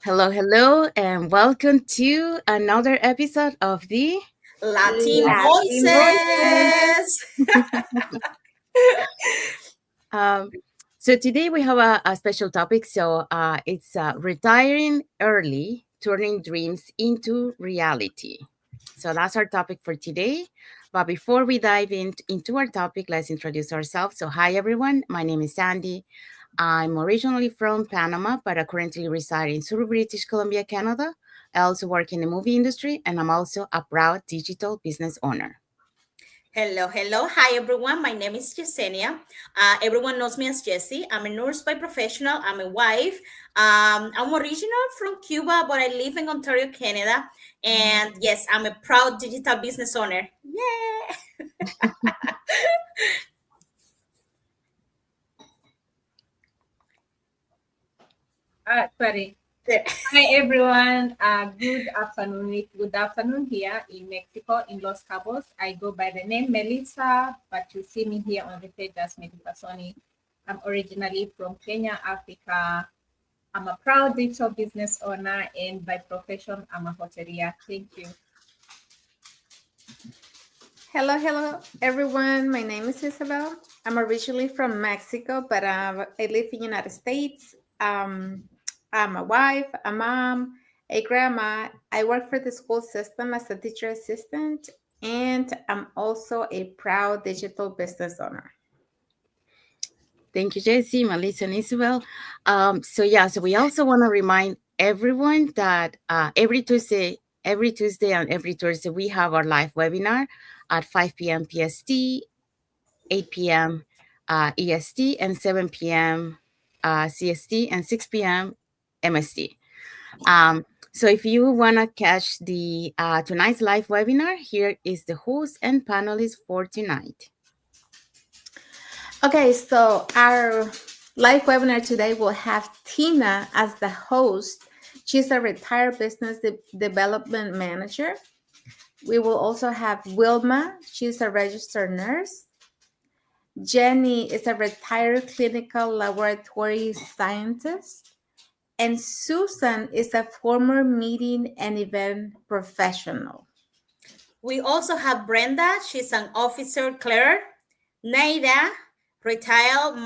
Hello, hello, and welcome to another episode of the Latin Latin voices. voices. Um, so today we have a special topic. It's retiring early, turning dreams into reality. So that's our topic for today. But before we dive into our topic, let's introduce ourselves. So, hi everyone, my name is Sandy. I'm originally from Panama, but I currently reside in Surrey, British Columbia, Canada. I also work in the movie industry, and I'm also a proud digital business owner. Hello, hello. Hi, everyone. My name is Yesenia. Everyone knows me as Jessie. I'm a nurse by professional. I'm a wife. I'm original from Cuba, but I live in Ontario, Canada. And yes, I'm a proud digital business owner. Yeah. Sorry. Hi everyone. Good afternoon here in Mexico, in Los Cabos. I go by the name Melissa, but you see me here on the page as Melissa Sony. I'm originally from Kenya, Africa. I'm a proud digital business owner, and by profession, I'm a hotelier. Thank you. Hello, everyone. My name is Isabel. I'm originally from Mexico, but I live in the United States. I'm a wife, a mom, a grandma. I work for the school system as a teacher assistant, and I'm also a proud digital business owner. Thank you, Jesse, Melissa, and Isabel. So we also want to remind everyone that every Tuesday and every Thursday, we have our live webinar at 5 p.m. PST, 8 p.m. EST, and 7 p.m. CST, and 6 p.m. MST. So if you want to catch the tonight's live webinar, here is the host and panelist for tonight. Okay, so our live webinar today will have Tina as the host. She's a retired business development manager. We will also have Wilma. She's a registered nurse. Jenny is a retired clinical laboratory scientist. And Susan is a former meeting and event professional. We also have Brenda. She's an officer clerk. Naida, retail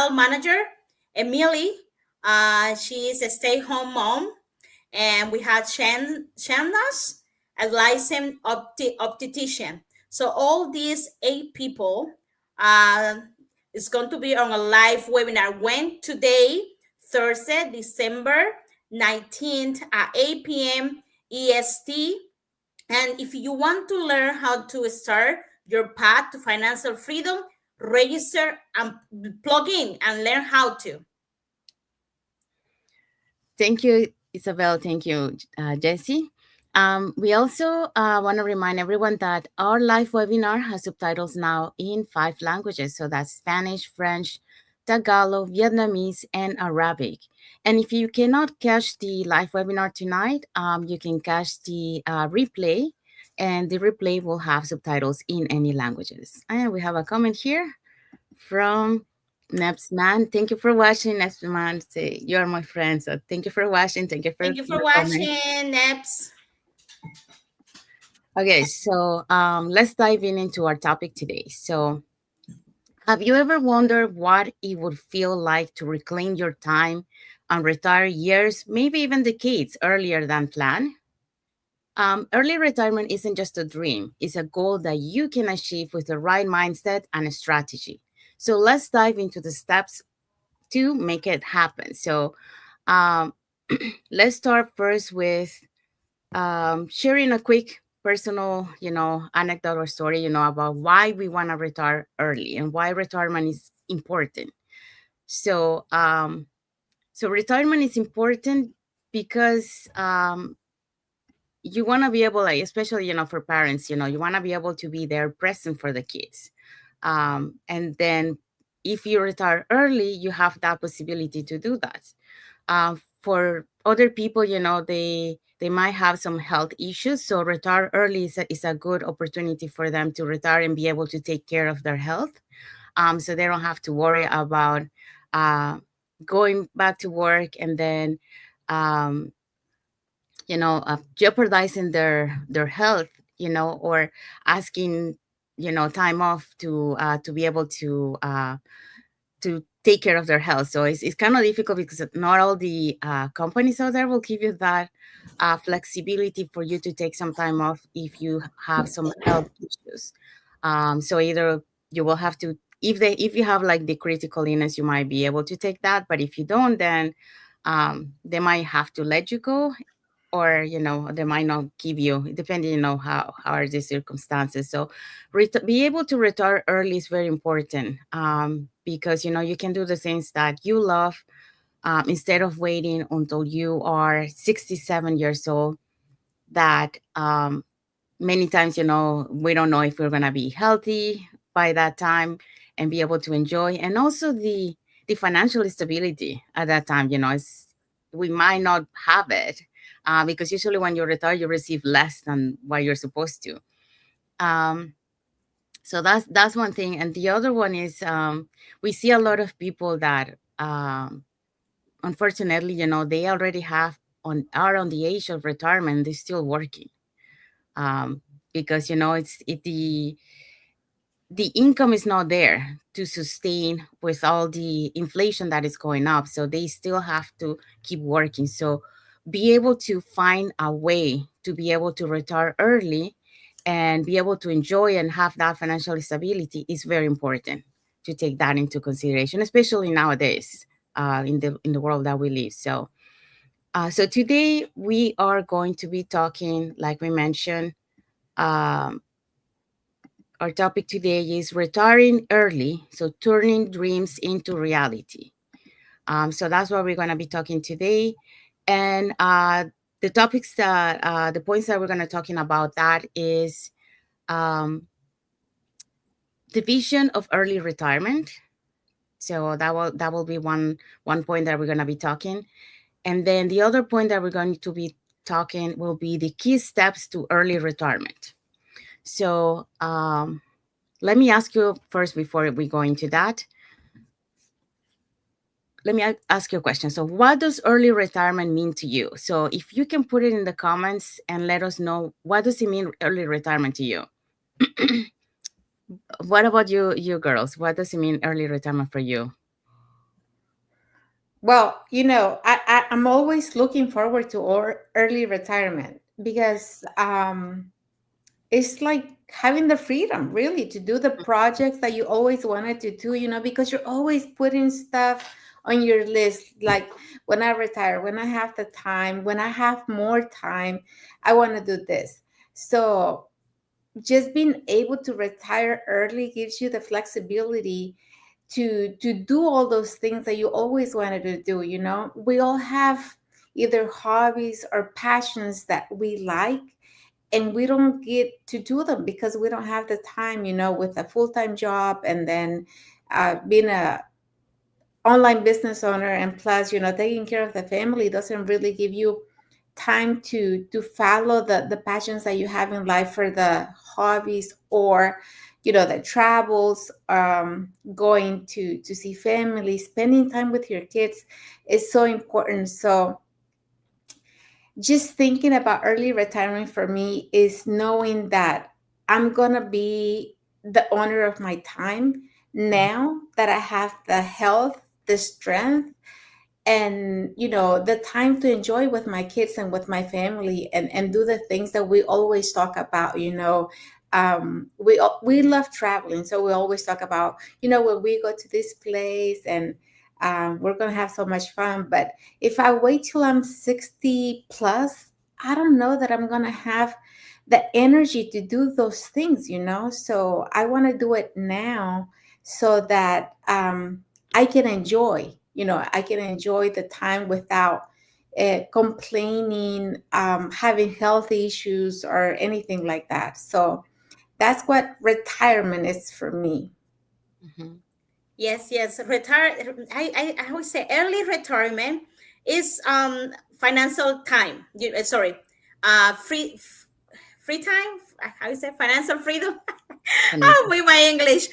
manager. Emily, she is a stay-home mom. And we had Shannas, a licensed optician. So all these 8 people uh, is going to be on a live webinar. When today, Thursday, December 19th at 8 p.m. EST. And if you want to learn how to start your path to financial freedom, register and plug in and learn how to. Thank you, Isabel. Thank you, Jesse. We also want to remind everyone that our live webinar has subtitles now in 5 languages. So that's Spanish, French, Tagalog, Vietnamese, and Arabic. And if you cannot catch the live webinar tonight, you can catch the replay, and the replay will have subtitles in any languages. And we have a comment here from Nepsman. Thank you for watching, Nepsman. Say you are my friend. So thank you for watching. Thank you for Thank you for your comment. watching, Neps. Okay, so let's dive into our topic today. So, have you ever wondered what it would feel like to reclaim your time and retire years, maybe even decades earlier than planned? Early retirement isn't just a dream, it's a goal that you can achieve with the right mindset and a strategy. So, let's dive into the steps to make it happen. So, um, let's start first with sharing a quick personal, anecdote or story, about why we want to retire early and why retirement is important. So, so retirement is important because you want to be able, like, especially, for parents, you want to be able to be there present for the kids. And then if you retire early, you have that possibility to do that. For other people, they might have some health issues, so retire early is a good opportunity for them to retire and be able to take care of their health. So they don't have to worry about uh, going back to work and then um, jeopardizing their health, or asking, time off to be able to take care of their health. So it's kind of difficult because not all the companies out there will give you that flexibility for you to take some time off if you have some health issues. So either you will have to, if you have like the critical illness, you might be able to take that. But if you don't, then they might have to let you go, or they might not give you, depending how are the circumstances. So be able to retire early is very important, because you can do the things that you love, instead of waiting until you are 67 years old, that many times we don't know if we're going to be healthy by that time and be able to enjoy, and also the financial stability at that time. We might not have it, because usually when you retire you receive less than what you're supposed to. um, so that's one thing, and the other one is, we see a lot of people that, unfortunately, they already are on the age of retirement, they're still working, um, because the income is not there to sustain with all the inflation that is going up, so they still have to keep working. So be able to find a way to be able to retire early and be able to enjoy and have that financial stability is very important, to take that into consideration, especially nowadays, in the world that we live. So today we are going to be talking, like we mentioned, um, our topic today is retiring early, so turning dreams into reality. So that's what we're going to be talking today. And the points that we're going to talking about, that is, um, the vision of early retirement. So that will be one point that we're going to be talking. And then the other point that we're going to be talking will be the key steps to early retirement. So let me ask you first, before we go into that, let me ask you a question. So what does early retirement mean to you? So if you can put it in the comments and let us know, what does it mean, early retirement, to you? What about you girls? What does it mean, early retirement, for you? Well, I'm always looking forward to early retirement because it's like having the freedom really to do the projects that you always wanted to do, because you're always putting stuff on your list. Like, when I retire, when I have the time, when I have more time, I want to do this. So just being able to retire early gives you the flexibility to do all those things that you always wanted to do. We all have either hobbies or passions that we like, and we don't get to do them because we don't have the time, with a full-time job, and then being a online business owner, and plus, taking care of the family doesn't really give you time to follow the passions that you have in life, for the hobbies, or the travels, going to see family, spending time with your kids is so important. So just thinking about early retirement for me is knowing that I'm gonna be the owner of my time, now that I have the health, the strength, and the time to enjoy with my kids and with my family, and do the things that we always talk about. We love traveling, so we always talk about, when we go to this place, and we're gonna have so much fun. But if I wait till I'm 60 plus, I don't know that I'm gonna have the energy to do those things. So I want to do it now, so that I can enjoy the time without complaining, having health issues, or anything like that. So that's what retirement is for me. Mhm. Yes, yes. I always say early retirement is financial time. Sorry, free free time, how you say, financial freedom. Oh, Financial. with my English.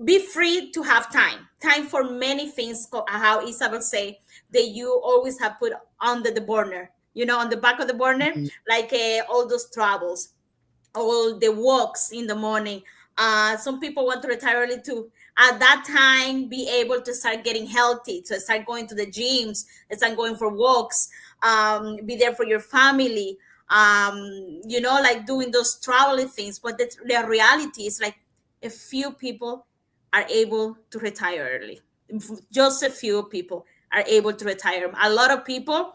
Be free to have time for many things, how Isabel say, that you always have put under the burner, on the back of the burner, Mhm. like all those troubles, all the walks in the morning. Some people want to retire early to, at that time, be able to start getting healthy, to start going to the gyms, start going for walks, be there for your family, like doing those traveling things. But the reality is like a few people are able to retire early. Just a few people are able to retire. A lot of people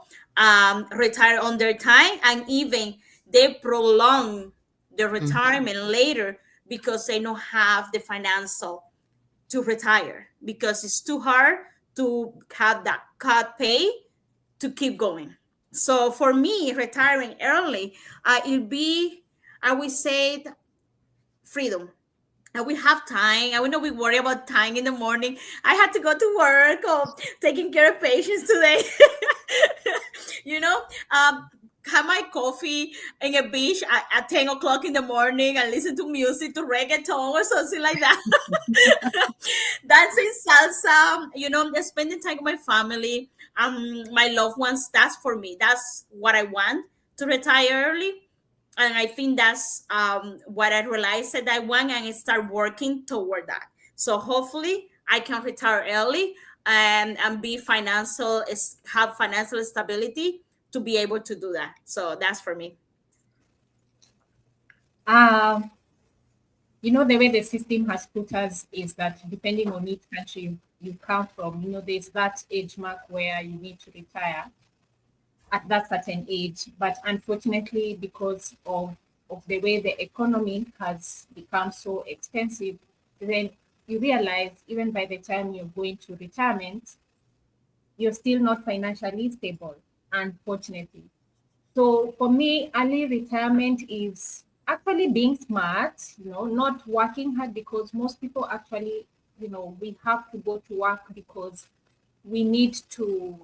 retire on their time, and even they prolong the Mhm. retirement later because they don't have the financial to retire, because it's too hard to have that cut pay to keep going. So for me, retiring early, it'd be, I would say, freedom. And we have time. I will not be worried about time in the morning. I had to go to work or taking care of patients today. you know, have my coffee in a beach at 10 o'clock in the morning and listen to music, to reggaeton or something like that. Dancing salsa, spending time with my family, my loved ones. That's for me. That's what I want to retire early. And I think that's what I realized that I want, and I start working toward that. So hopefully I can retire early and be have financial stability to be able to do that. So that's for me. Um, the way the system has put us is that depending on which country you come from, there's that age mark where you need to retire at that certain age. But unfortunately, because of the way the economy has become so expensive, then you realize even by the time you're going to retirement, you're still not financially stable, unfortunately. So for me, early retirement is actually being smart, not working hard, because most people actually, we have to go to work because we need to,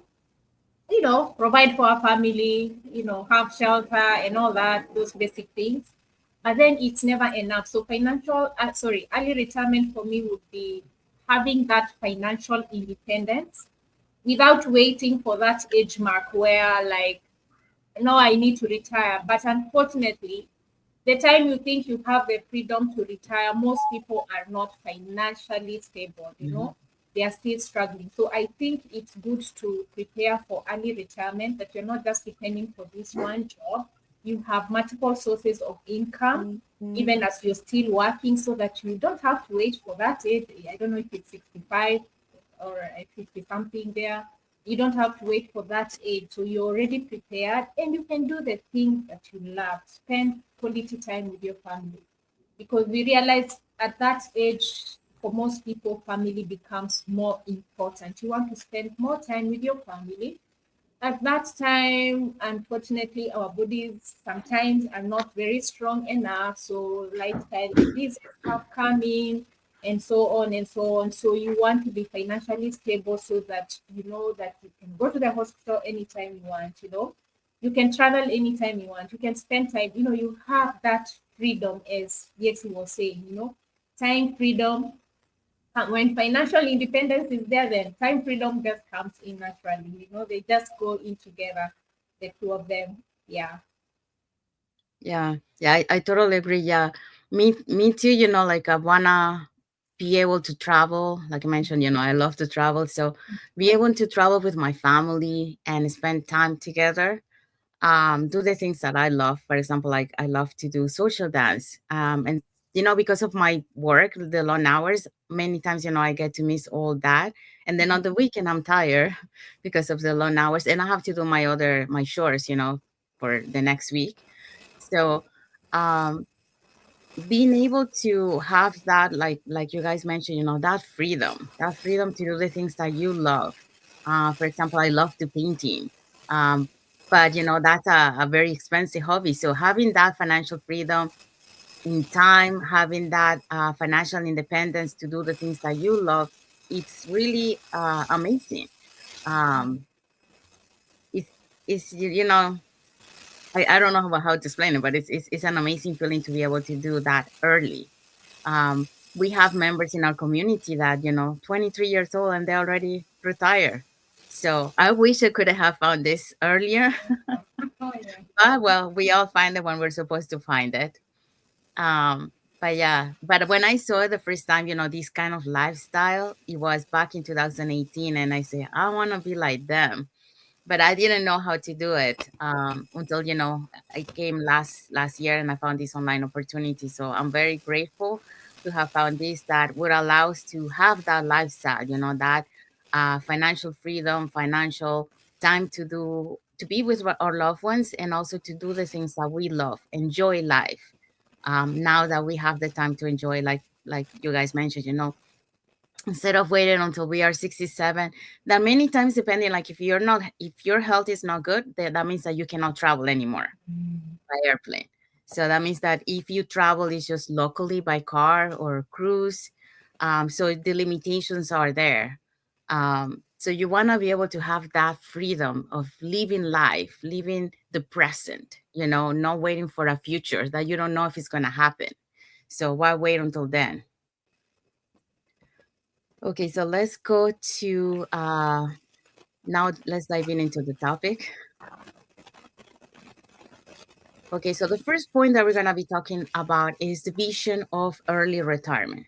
provide for our family, have shelter and all that, those basic things. But then it's never enough. So early retirement for me would be having that financial independence without waiting for that age mark where, like, no, I need to retire. But unfortunately, the time you think you have the freedom to retire, most people are not financially stable, Mhm. they are still struggling. So I think it's good to prepare for early retirement, that you're not just depending for this one job. You have multiple sources of income, even as you're still working, so that you don't have to wait for that age. I don't know if it's 65 or 50 something there. You don't have to wait for that age. So you're already prepared and you can do the things that you love. Spend quality time with your family. Because we realize at that age, for most people, family becomes more important. You want to spend more time with your family. At that time, unfortunately, our bodies sometimes are not very strong enough. So lifestyle diseases have come in and so on and so on. So you want to be financially stable so that you know that you can go to the hospital anytime you want, You can travel anytime you want. You can spend time, you have that freedom, as Yeti was saying, time freedom. And when financial independence is there, then time freedom just comes in naturally. They just go in together, the two of them. Yeah. Yeah, yeah, I totally agree. Yeah, me too. Like I wanna be able to travel. Like I mentioned, I love to travel. So be able to travel with my family and spend time together. Do the things that I love. For example, like I love to do social dance. And because of my work, the long hours, many times, I get to miss all that. And then on the weekend, I'm tired because of the long hours, and I have to do my chores, for the next week. So, um, being able to have that, like you guys mentioned, that freedom to do the things that you love. For example, I love to painting, but that's a very expensive hobby. So having that financial freedom in time, having that financial independence to do the things that you love, it's really amazing. Um, it's, it's I don't know how to explain it, but it's an amazing feeling to be able to do that early. We have members in our community that, 23 years old and they already retire. So I wish I could have found this earlier. Oh, yeah. But well, we all find it when we're supposed to find it. Um, but yeah, but when I saw it the first time, this kind of lifestyle, it was back in 2018, and I said, I want to be like them, but I didn't know how to do it until I came last year and I found this online opportunity. So I'm very grateful to have found this that would allow us to have that lifestyle, that financial freedom, financial time to be with our loved ones, and also to do the things that we love, enjoy life. Now that we have the time to enjoy, like you guys mentioned, instead of waiting until we are 67, that many times, depending, like if your health is not good, that means that you cannot travel anymore by airplane. So that means that if you travel, it's just locally by car or cruise. So the limitations are there. So you want to be able to have that freedom of living life, living the present, not waiting for a future that you don't know if it's going to happen. So why wait until then? Okay, so let's go to now let's dive into the topic. Okay, so the first point that we're going to be talking about is the vision of early retirement.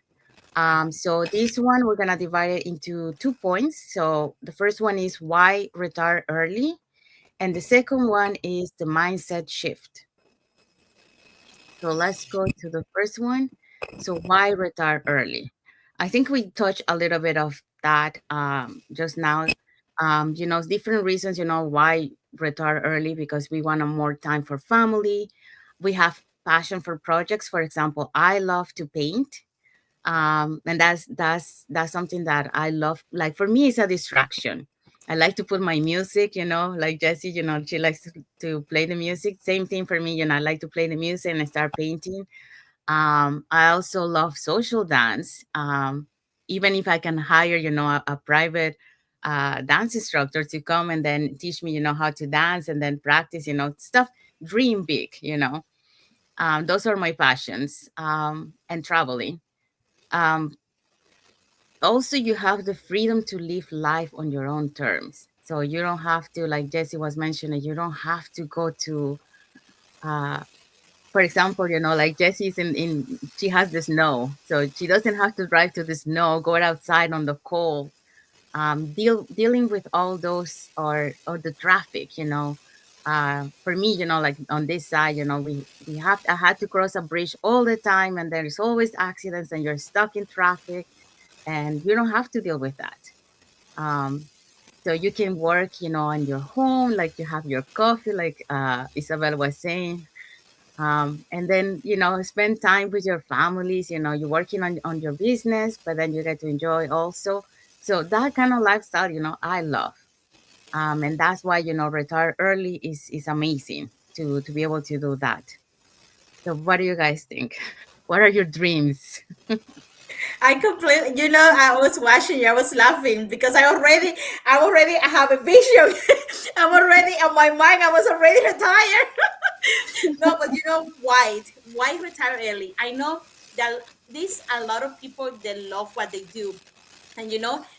So this one we're going to divide it into 2 points. So the first one is why retire early, and the second one is the mindset shift. So let's go to the first one. So why retire early? I think we touched a little bit of that just now. Different reasons, why retire early, because we want a more time for family. We have passion for projects. For example, I love to paint. And that's something that I love. Like for me, it's a distraction. I like to put my music, like Jessie, she likes to play the music. Same thing for me, I like to play the music and start painting. I also love social dance. Even if I can hire, a private dance instructor to come and then teach me, how to dance and then practice, stuff, dream big, those are my passions. And traveling. Um, Also, you have the freedom to live life on your own terms. So you don't have to, like Jesse was mentioning, you don't have to go to uh for example, like Jesse's in she has the snow, so she doesn't have to drive to the snow, go outside on the cold, dealing with all those or the traffic, for me, like on this side, we have I had to cross a bridge all the time, and there's always accidents and you're stuck in traffic, and you don't have to deal with that. um so you can work, on your home, like you have your coffee, like Isabel was saying, and then spend time with your families. You're working on your business, but then you get to enjoy also. So that kind of lifestyle, I love. And that's why, retire early is amazing to be able to do that. So what do you guys think? What are your dreams? I completely, I was watching you, I was laughing because I have a vision. I'm already on my mind. I was already retired. No, but why retire early? I know that there's a lot of people that love what they do, and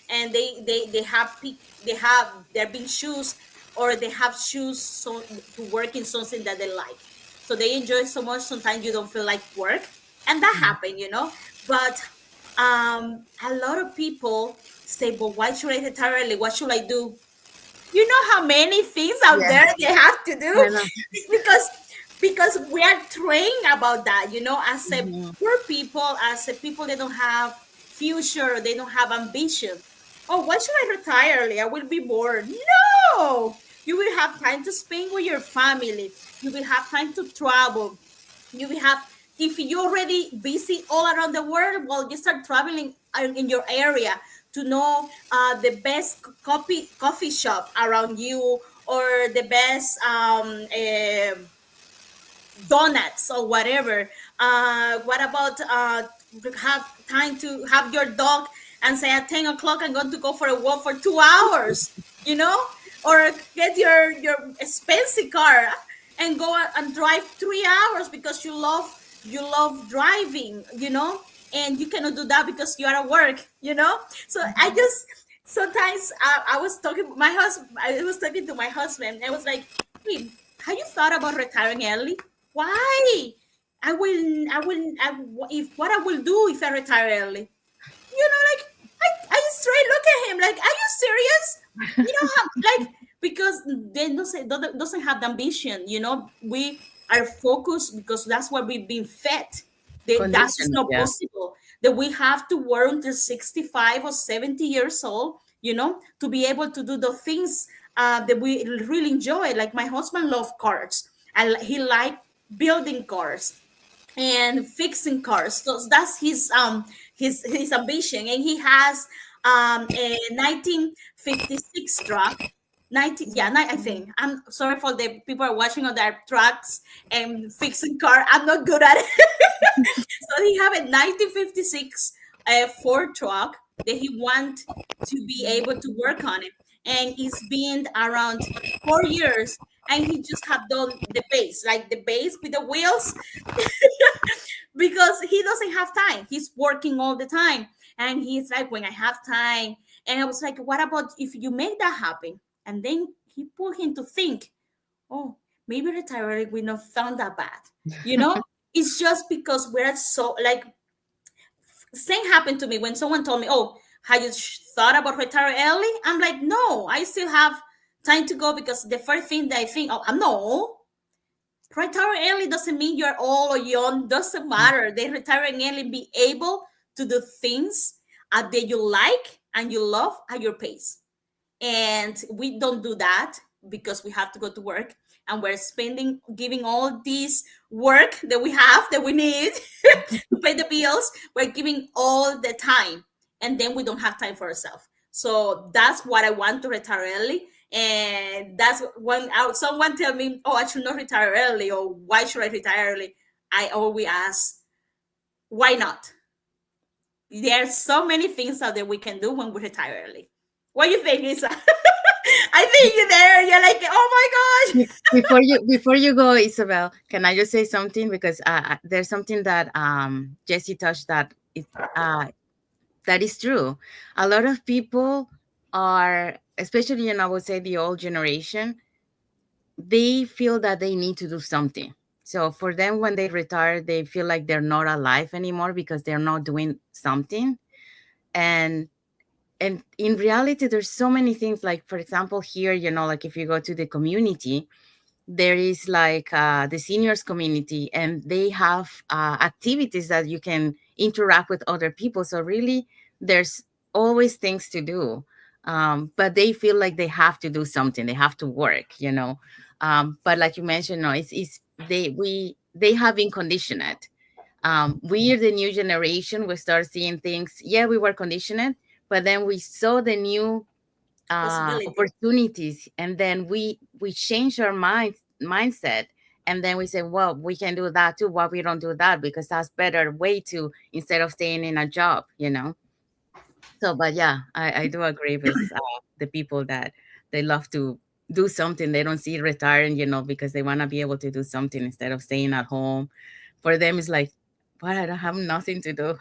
and they have their big shoes, or they have shoes so to work in something that they like, so they enjoy so much. Sometimes you don't feel like work, and that happen, but a lot of people say, but why should I retire early? What should I do? You know how many things out Yeah, there they have to do. I know. It's because we are trained about that, as a Mhm. poor people, as a people that don't have future, they don't have ambition. Oh, why should I retire early? I will be bored. No, you will have time to spend with your family. You will have time to travel. You will have, if you're already busy all around the world, well, you start traveling in your area to know the best coffee shop around you, or the best donuts or whatever. What about have time to have your dog and say at 10 o'clock I'm going to go for a walk for 2 hours, you know, or get your expensive car. and go out and drive 3 hours because you love driving, and you cannot do that because you are at work. So I just sometimes I was talking my husband. I was talking to my husband. I was like, "Wait, have you thought about retiring early? Why? If what I will do if I retire early? Like I straight look at him like, are you serious? Like, because they doesn't have the ambition. We are focused because that's what we've been fed. That's just Conditions, not yeah. possible. That we have to work until 65 or 70 years old, to be able to do the things that we really enjoy. Like my husband loved cars, and he liked building cars and fixing cars. So that's his ambition, and he has a 1956 truck. 19, yeah, I think. I'm sorry for the people are watching on their trucks and fixing car. I'm not good at it. So he have a 1956 Ford truck that he want to be able to work on it, and it's been around 4 years, and he just have done the base, like the base with the wheels, because he doesn't have time. He's working all the time. And he's like, when I have time. And I was like, what about if you make that happen? And then he put him to think, oh, maybe retiring we not sound that bad. You know, it's just because we're so like, same happened to me when someone told me, oh, have you thought about retiring early? I'm like, no, I still have time to go, because the first thing that I think, oh, I'm no, retiring early doesn't mean you're old or young. Doesn't matter. They retiring early and be able to do things that you like and you love at your pace. And we don't do that because we have to go to work, and we're giving all this work that we have that we need to pay the bills. We're giving all the time, and then we don't have time for ourselves. So that's what I want to retire early. And that's when someone tell me, oh, I should not retire early, or why should I retire early? I always ask, why not? There are so many things out there we can do when we retire early. What do you think, Lisa? I think you're there. You're like, oh my gosh. Before you go, Isabel, can I just say something? Because there's something that Jesse touched uh, that is true. A lot of people are, especially, I would say the old generation, they feel that they need to do something. So for them, when they retire, they feel like they're not alive anymore because they're not doing something. And in reality, there's so many things. Like, for example, here, like if you go to the community, there is like the seniors community, and they have activities that you can interact with other people. So really, there's always things to do. But they feel like they have to do something, they have to work. But like you mentioned, no, it's they have been conditioned. We are the new generation. We start seeing things. Yeah, we were conditioned, but then we saw the new Possibility. opportunities, and then we change our mindset, and then we say, well, we can do that too. Why we don't do that? Because that's better way to, instead of staying in a job. So but yeah, I do agree with the people that they love to do something. They don't see retiring, because they want to be able to do something instead of staying at home. For them, it's like, but I don't have nothing to do.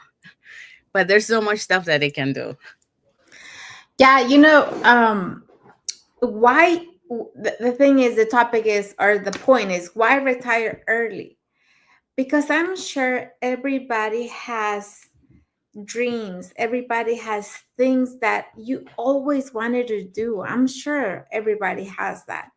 But there's so much stuff that they can do. Yeah, why the thing is, the topic is, or the point is, why retire early? Because I'm sure everybody has dreams, everybody has things that you always wanted to do. I'm sure everybody has that.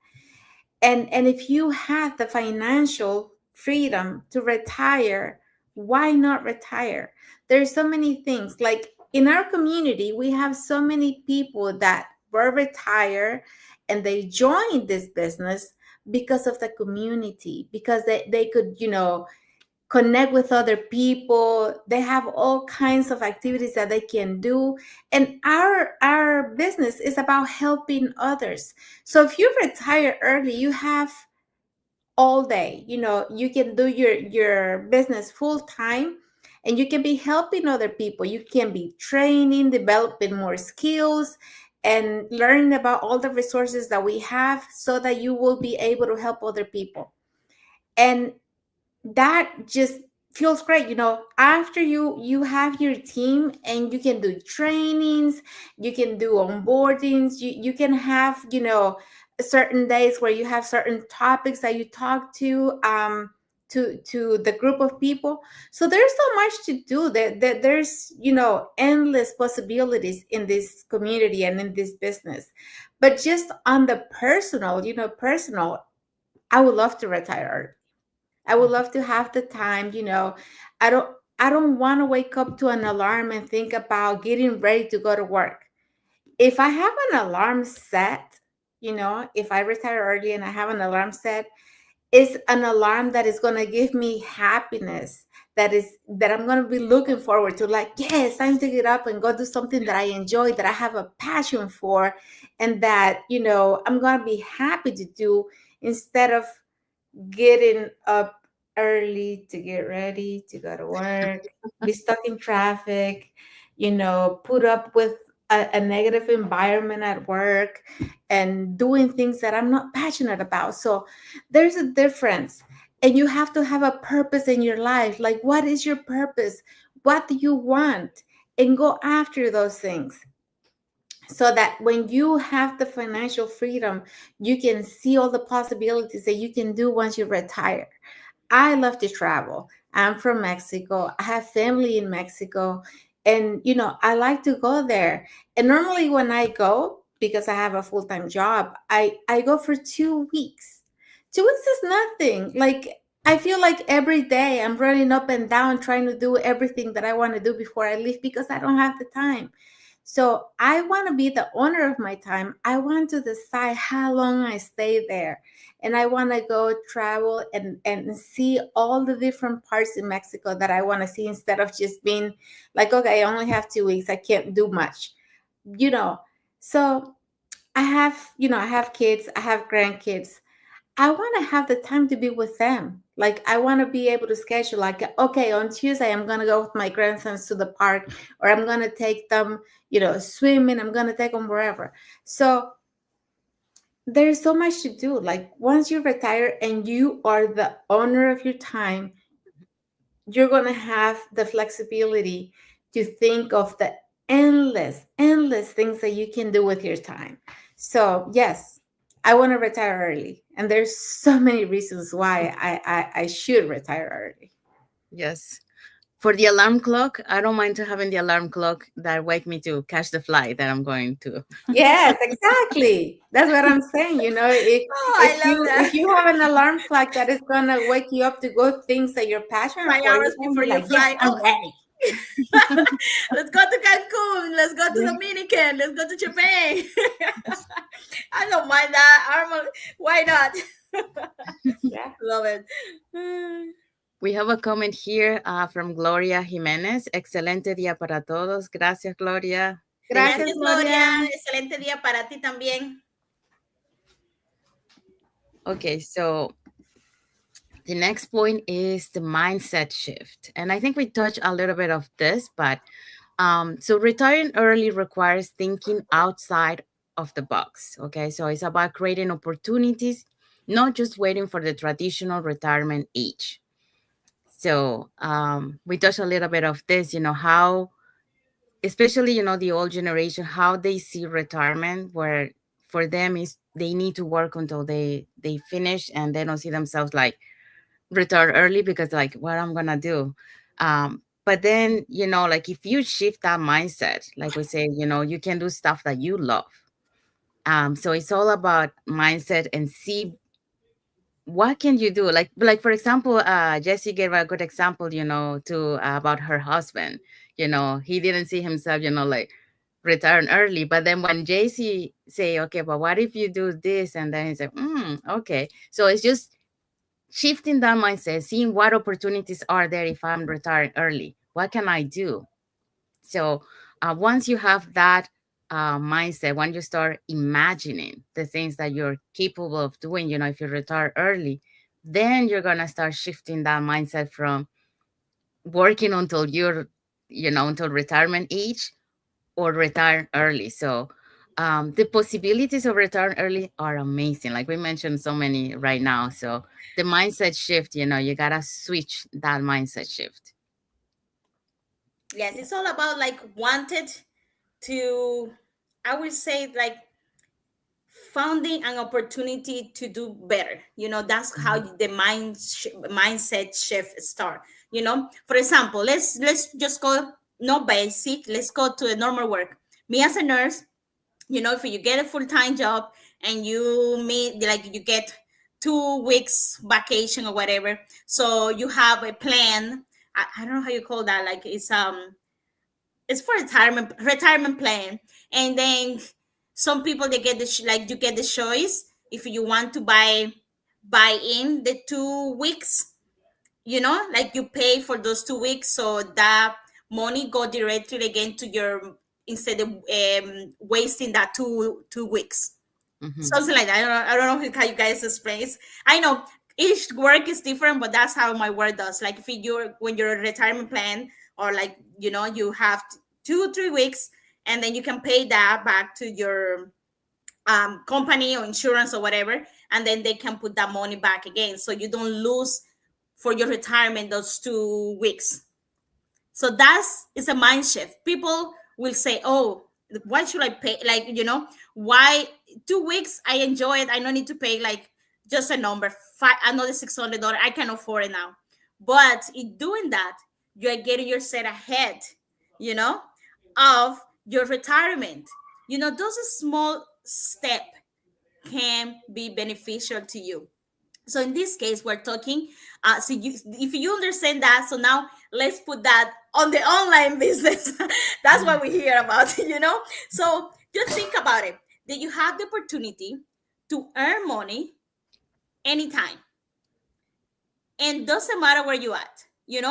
And if you have the financial freedom to retire, why not retire? There's so many things. Like in our community, we have so many people that were retired and they joined this business because of the community, because they could, connect with other people. They have all kinds of activities that they can do, and our business is about helping others. So if you retire early, you have all day. You can do your business full time, and you can be helping other people. You can be training, developing more skills, and learning about all the resources that we have, so that you will be able to help other people. And that just feels great, after you have your team and you can do trainings, you can do onboardings, you can have, certain days where you have certain topics that you talk to the group of people. So there's so much to do. There's endless possibilities in this community and in this business. But just on the personal, I would love to retire early. I would love to have the time, I don't I don't want to wake up to an alarm and think about getting ready to go to work. If I have an alarm set, if I retire early and I have an alarm set, it's an alarm that is going to give me happiness, that I'm going to be looking forward to, like, yes, time to get up and go do something that I enjoy, that I have a passion for, and that, I'm going to be happy to do, instead of getting up early to get ready to go to work, be stuck in traffic, put up with a negative environment at work, and doing things that I'm not passionate about. So there's a difference. And you have to have a purpose in your life. Like, what is your purpose? What do you want? And go after those things, so that when you have the financial freedom, you can see all the possibilities that you can do once you retire. I love to travel. I'm from Mexico. I have family in Mexico. And, I like to go there. And normally when I go, because I have a full time job, I go for 2 weeks. 2 weeks is nothing. Like, I feel like every day I'm running up and down trying to do everything that I want to do before I leave, because I don't have the time. So I want to be the owner of my time. I want to decide how long I stay there. And I want to go travel and see all the different parts in Mexico that I want to see, instead of just being like, okay, I only have 2 weeks. I can't do much, you know. So I have kids, I have grandkids. I want to have the time to be with them. Like, I want to be able to schedule, like, okay, on Tuesday, I'm going to go with my grandsons to the park, or I'm going to take them, swimming. I'm going to take them wherever. So there's so much to do. Like, once you retire and you are the owner of your time, you're going to have the flexibility to think of the endless things that you can do with your time. So yes, I want to retire early, and there's so many reasons why I should retire early. Yes. For the alarm clock, I don't mind to having the alarm clock that wake me to catch the flight that I'm going to. Yes, exactly. That's what I'm saying. Oh, I If love if that. you have an alarm clock that is gonna wake you up to go things that you're passionate Five for, you're hours gonna before be you like, yes, fly. I'm Oh, ready. let's go to Cancun. Let's go to Yeah. Dominican. Let's go to Japan. I don't mind that. Why not? Yeah. Love it. We have a comment here from Gloria Jimenez. Excelente día para todos. Gracias, Gloria. Thank Gracias, you. Gracias, Gloria. Gloria. Excelente día para ti también. Okay, so the next point is the mindset shift. And I think we touched a little bit of this, but so retiring early requires thinking outside of the box. Okay, so it's about creating opportunities, not just waiting for the traditional retirement age. So we touched a little bit of this, how, especially, the old generation, how they see retirement, where for them is they need to work until they finish, and they don't see themselves like retire early, because like, what I'm gonna do. But then, like, if you shift that mindset, like we say, you can do stuff that you love. So it's all about mindset, and see what can you do. Like for example, Jessie gave a good example, to about her husband. He didn't see himself, like return early. But then when JC say, okay, but what if you do this? And then he said, okay. So it's just shifting that mindset, seeing what opportunities are there if I'm retiring early. What can I do? So once you have that mindset, when you start imagining the things that you're capable of doing, if you retire early, then you're going to start shifting that mindset from working until you're, until retirement age, or retire early. So The possibilities of return early are amazing. Like we mentioned, so many right now. So the mindset shift, you gotta switch that mindset shift. Yes, it's all about like wanted to, I would say, like finding an opportunity to do better. That's how Mhm. the mindset shift start. For example, let's just go, no basic, let's go to a normal work. Me as a nurse, if you get a full-time job and you meet, like, you get 2 weeks vacation or whatever, so you have a plan. I don't know how you call that, like it's for retirement plan. And then some people, they get like, you get the choice if you want to buy in the 2 weeks, like you pay for those 2 weeks, so that money go directly again to your, instead of wasting that two weeks, Mhm. something like that. I don't know how you guys explain it. I know each work is different, but that's how my work does. Like, if you're, when you're a retirement plan, or like, you have 2 3 weeks, and then you can pay that back to your company or insurance or whatever, and then they can put that money back again, so you don't lose for your retirement those 2 weeks. So that's, it's a mind shift. People will say, "Oh, why should I pay? Like, why 2 weeks? I enjoy it. I don't need to pay like just a number, another $600. I can afford it now." But in doing that, you are getting yourself ahead, you know, of your retirement. Those small step can be beneficial to you. So in this case, we're talking, if you understand that, so now let's put that on the online business. That's what we hear about. So just think about it, that you have the opportunity to earn money anytime, and doesn't matter where you at. You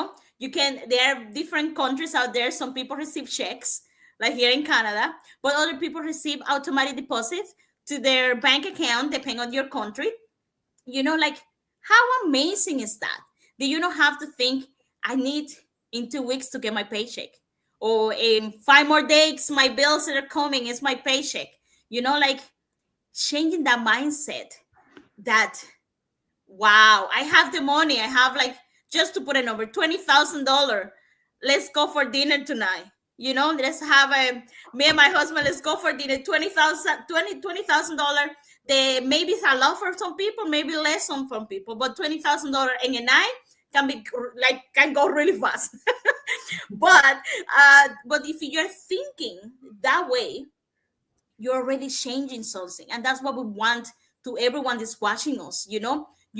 can, there are different countries out there. Some people receive checks, like here in Canada, but other people receive automatic deposits to their bank account, depending on your country. Like, how amazing is that? That you don't have to think, I need in 2 weeks to get my paycheck, or in 5 more days my bills that are coming is my paycheck. Like, changing that mindset, that, wow, I have the money, I have, like, just to put a number, $20,000. Let's go for dinner tonight. Let's have a, me and my husband, let's go for dinner. $20,000. The maybe it's a lot for some people, maybe less on some people, but $20,000 in a night can be, like, can go really fast. But if you're thinking that way, you're already changing something, and that's what we want to everyone that's watching us. You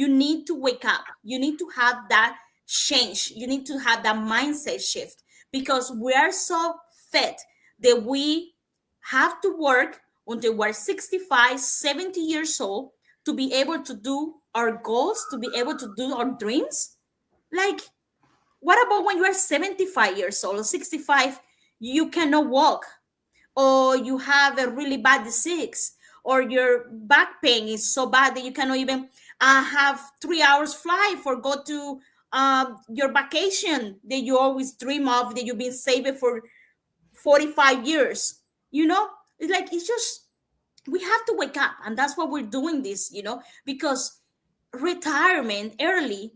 need to wake up, you need to have that change, you need to have that mindset shift, because we are so fed that we have to work until we're 65, 70 years old to be able to do our goals, to be able to do our dreams. Like, what about when you are 75 years old or 65, you cannot walk, or you have a really bad disease, or your back pain is so bad that you cannot even have 3 hours flight for go to your vacation that you always dream of, that you've been saving for 45 years. It's like, it's just, we have to wake up, and that's why we're doing this. Because retirement early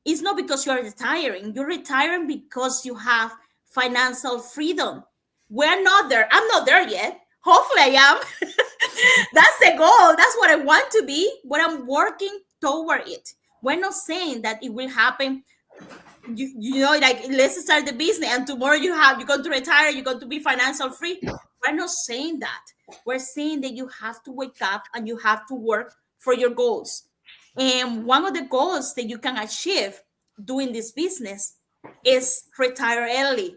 is not because you're retiring. You're retiring because you have financial freedom. We're not there. I'm not there yet. Hopefully I am. That's the goal. That's what I want to be, but I'm working toward it. We're not saying that it will happen. Like, let's start the business and tomorrow you're going to retire, you're going to be financial free. We're not saying that. We're saying that you have to wake up and you have to work for your goals. And one of the goals that you can achieve doing this business is retire early,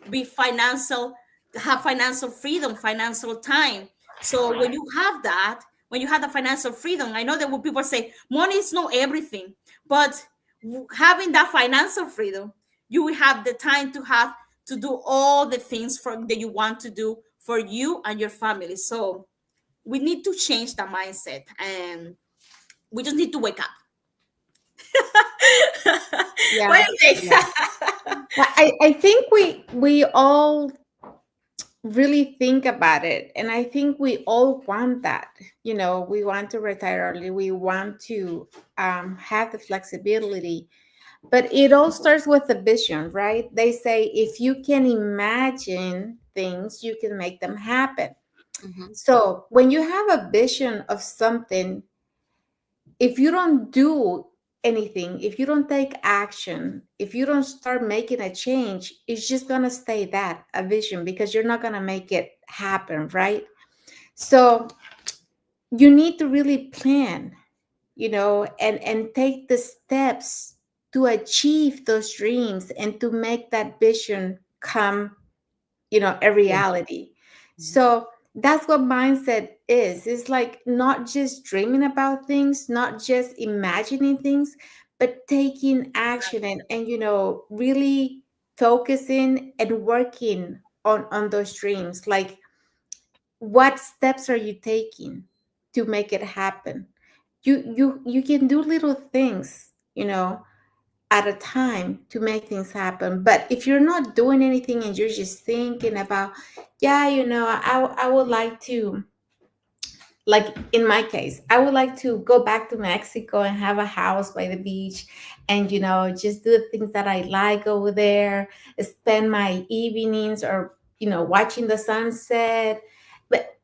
be financial, have financial freedom, financial time. So when you have the financial freedom, I know that when people say money is not everything, but having that financial freedom, you will have the time to have to do all the things that you want to do for you and your family. So we need to change the mindset, and we just need to wake up. Yeah. What do you think? Yeah. I think we all really think about it. And I think we all want that. We want to retire early. We want to have the flexibility. But it all starts with a vision, right? They say if you can imagine things, you can make them happen. Mm-hmm. So when you have a vision of something, if you don't do anything, if you don't take action, if you don't start making a change, it's just going to stay that a vision, because you're not going to make it happen, right? So you need to really plan, and take the steps to achieve those dreams and to make that vision come, a Yeah. reality. Mhm. So that's what mindset is. It's like not just dreaming about things, not just imagining things, but taking action, and really focusing and working on those dreams. Like, what steps are you taking to make it happen? You can do little things, at a time to make things happen. But if you're not doing anything and you're just thinking about, yeah, I would like to, like in my case, I would like to go back to Mexico and have a house by the beach, and just do the things that I like over there, spend my evenings, or watching the sunset. But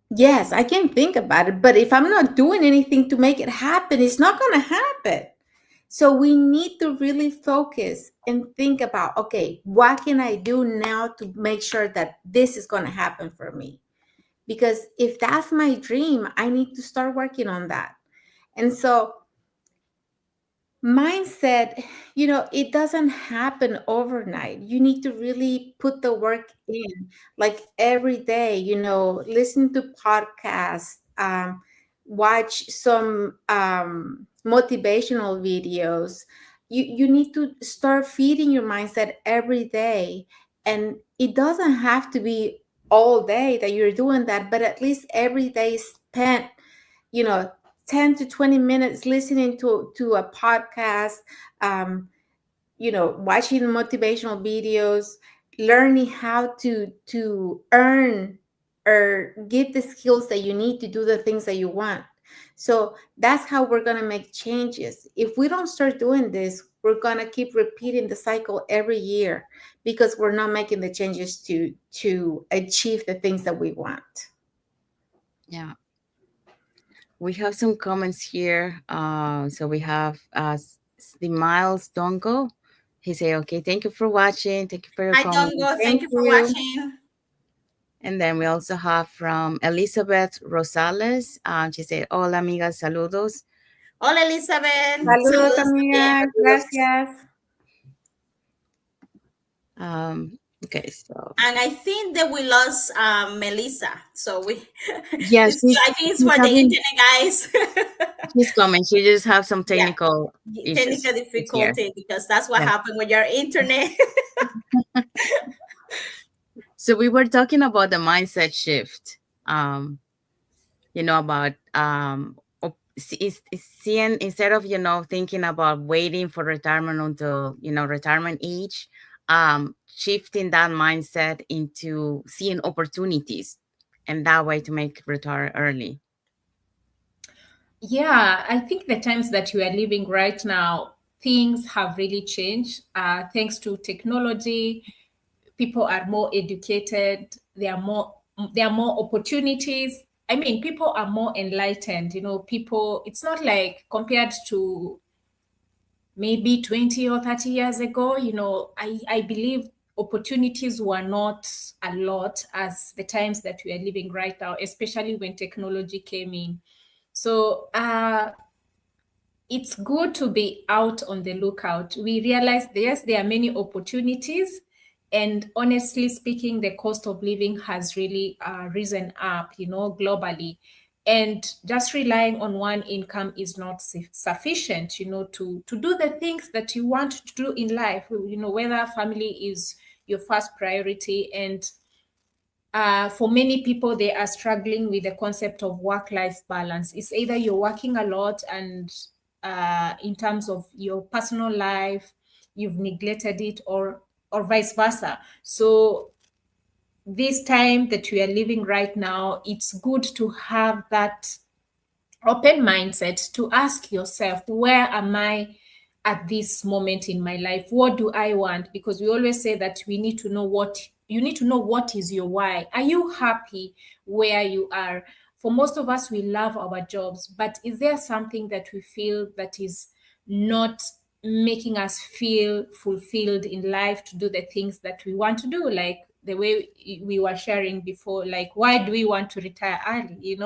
yes, I can think about it, but if I'm not doing anything to make it happen, it's not going to happen. So we need to really focus and think about, okay, what can I do now to make sure that this is going to happen for me? Because if that's my dream, I need to start working on that. And so mindset, it doesn't happen overnight. You need to really put the work in, like every day, listen to podcasts, watch some motivational videos. You need to start feeding your mindset every day. And it doesn't have to be all day that you're doing that, but at least every day spent, you know 10 to 20 minutes listening to a podcast, um, watching motivational videos, learning how to earn or get the skills that you need to do the things that you want. So that's how we're going to make changes. If we don't start doing this, we're going to keep repeating the cycle every year, because we're not making the changes to achieve the things that we want. Yeah. We have some comments here. So we have the Miles Dongo. He say, okay, thank you for watching. Thank you for your Hi, comment. Dongo. Thank Thank you for you. watching. And then we also have from Elizabeth Rosales. She said, hola, amigas, saludos. Hola, Elizabeth. Saludos, Saludos también. amigas. Gracias. Okay, so And I think that we lost Melissa. So yeah, I think it's she's for the having internet guys. she's coming. She just have some Yeah, technical technical issues this year. difficulty, because that's what Yeah. happened with your internet. So we were talking about the mindset shift. About seeing, instead of thinking about waiting for retirement until retirement age, shifting that mindset into seeing opportunities, and that way to make retire early. Yeah, I think the times that we are living right now, things have really changed. Thanks to technology, people are more educated. There are more opportunities. I mean, people are more enlightened. People. It's not like compared to maybe 20 or 30 years ago. I believe opportunities were not a lot as the times that we are living right now, especially when technology came in. So it's good to be out on the lookout. We realize, yes, there are many opportunities. And honestly speaking, the cost of living has really risen up, globally. And just relying on one income is not sufficient, to do the things that you want to do in life, whether family is your first priority. And for many people, they are struggling with the concept of work-life balance. It's either you're working a lot, and in terms of your personal life, you've neglected it, or vice versa. So this time that we are living right now, it's good to have that open mindset to ask yourself, where am I at this moment in my life? What do I want? Because we always say that we need to know what you need to know what is your why. Are you happy where you are? For most of us, we love our jobs, but is there something that we feel that is not making us feel fulfilled in life to do the things that we want to do? Like the way we were sharing before, like why do we want to retire early,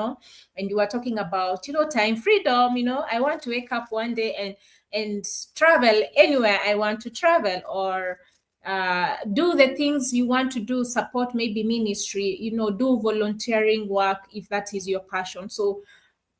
and you were talking about, time freedom. I want to wake up one day and travel anywhere I want to travel, or do the things you want to do, support maybe ministry, do volunteering work if that is your passion. So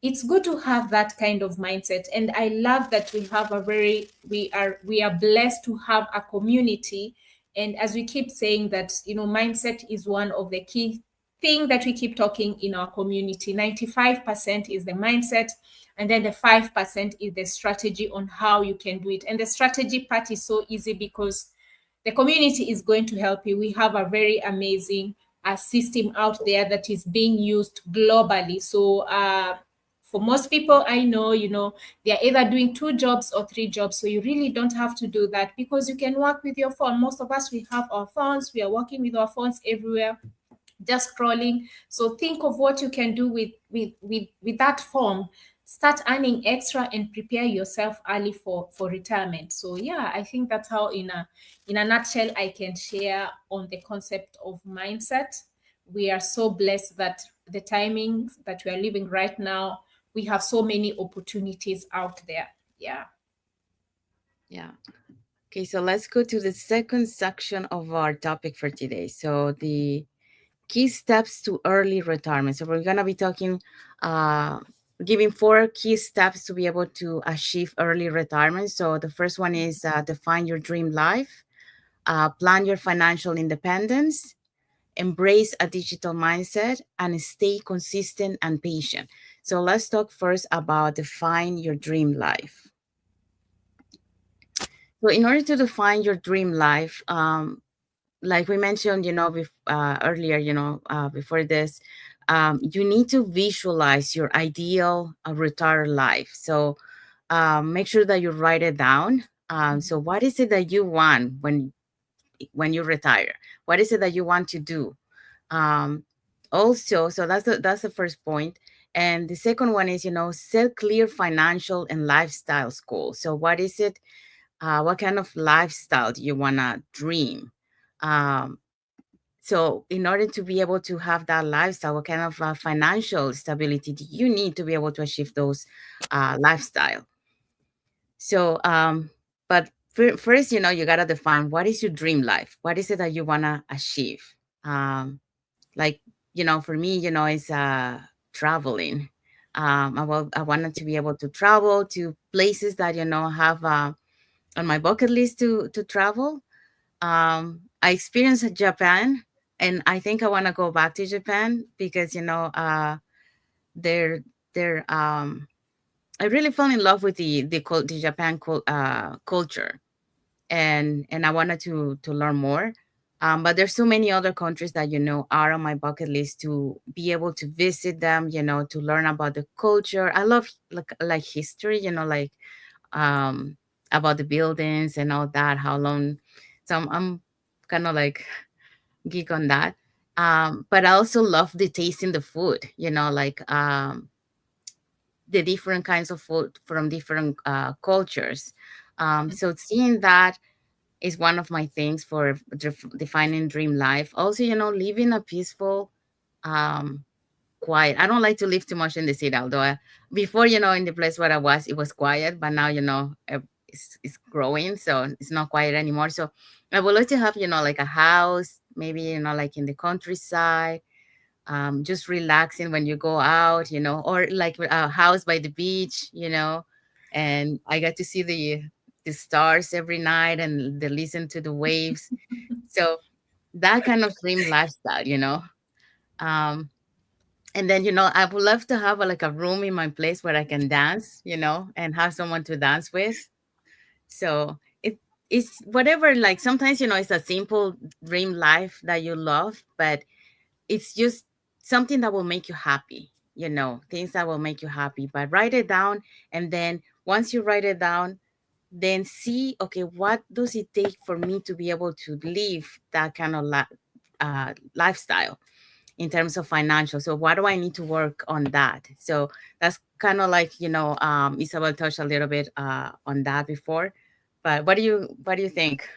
it's good to have that kind of mindset, and I love that we have a very we are blessed to have a community. And as we keep saying that, mindset is one of the key thing that we keep talking in our community. 95% is the mindset, and then the 5% is the strategy on how you can do it. And the strategy part is so easy because the community is going to help you. We have a very amazing system out there that is being used globally. So for most people I know, they're either doing 2 jobs or 3 jobs. So you really don't have to do that because you can work with your phone. Most of us, we have our phones. We are working with our phones everywhere, just scrolling. So think of what you can do with that form. Start earning extra and prepare yourself early for retirement. So yeah, I think that's how in a nutshell I can share on the concept of mindset. We are so blessed that the timing that we are living right now, we have so many opportunities out there. Yeah. Yeah. Okay, so let's go to the second section of our topic for today. So the key steps to early retirement. So we're gonna be talking, uh, giving 4 key steps to be able to achieve early retirement. So the first one is define your dream life, plan your financial independence, embrace a digital mindset, and stay consistent and patient. So let's talk first about define your dream life. So in order to define your dream life, like we mentioned, earlier, before this, you need to visualize your ideal retired life. So make sure that you write it down. So what is it that you want when you retire? What is it that you want to do? Um, Also, so that's the first point. And the second one is, set clear financial and lifestyle goals. So what is it? What kind of lifestyle do you want to dream? Um, so in order to be able to have that lifestyle, what kind of financial stability do you need to be able to achieve those lifestyle? So, but first, you got to define what is your dream life? What is it that you want to achieve? Like, for me, it's traveling. I wanted to be able to travel to places that, have on my bucket list to travel. I experienced Japan, and I think I want to go back to Japan because they're they're I really fell in love with the Japan culture, and I wanted to learn more. But there's so many other countries that are on my bucket list to be able to visit them. To learn about the culture. I love like history. Like um, about the buildings and all that. How long? So I'm kind of like geek on that. But I also love the tasting the food. Like the different kinds of food from different cultures. So seeing that is one of my things for defining dream life. Also, living a peaceful, um, quiet. I don't like to live too much in the city, although before, in the place where I was, it was quiet, but now, it's growing, so it's not quiet anymore. So I would like to have, like a house, maybe, like in the countryside, just relaxing when you go out, or like a house by the beach, and I got to see the stars every night and they listen to the waves. So that kind of dream lifestyle. Um, and then, I would love to have like a room in my place where I can dance, and have someone to dance with. So it's whatever, like sometimes, it's a simple dream life that you love, but it's just something that will make you happy, things that will make you happy. But write it down, and then once you write it down, then see, okay, what does it take for me to be able to live that kind of lifestyle in terms of financial? So what do I need to work on that? So that's kind of like, Isabel touched a little bit on that before. But what do you think?